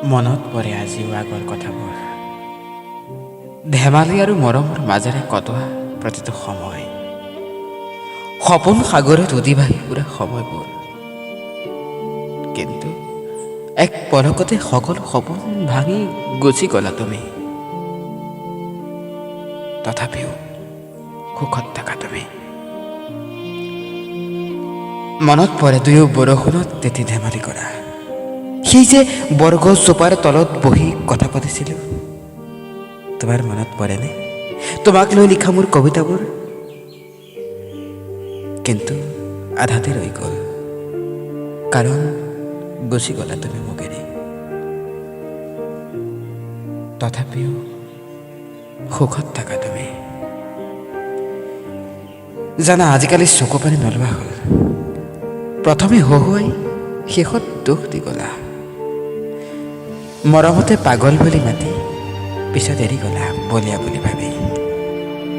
মনত পৰে আজিও আগৰ কথাবোৰ, ধেমালি আৰু মৰমৰ মাজেৰে কটোৱা প্ৰতিটো সময়, সপোন সাগৰত অতিবাহী পুৰা সময়বোৰ। কিন্তু এক পলকতে সকলো সপোন ভাঙি গুচি গলা তুমি। তথাপিও সুখত থাকা তুমি। মনত পৰে দুয়ো বৰষুণত তেতি ধেমালি কৰা, সেই যে বৰগছ জোপাৰ তলত বহি কথা পাতিছিলোঁ। তোমাৰ মনত পৰেনে তোমাক লৈ লিখা মোৰ কবিতাবোৰ? কিন্তু আধাতে ৰৈ গ'ল, কাৰণ গুচি গলা তুমি মোক এৰি। তথাপিও সুখত থাকা তুমি। জানা, আজিকালি চকু পানী নলোৱা হ'ল। প্ৰথমে হহুৱাই শেষত দুখ দি গলা। মৰমতে পাগল বুলি মাতি পিছত এৰি গলা বলিয়া বুলি ভাবি।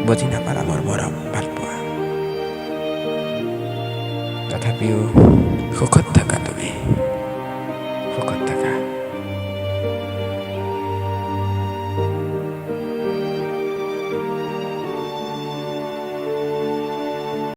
বুজি নাপালা মোৰ মৰম ভালপোৱা। তথাপিও সুখত থাকা।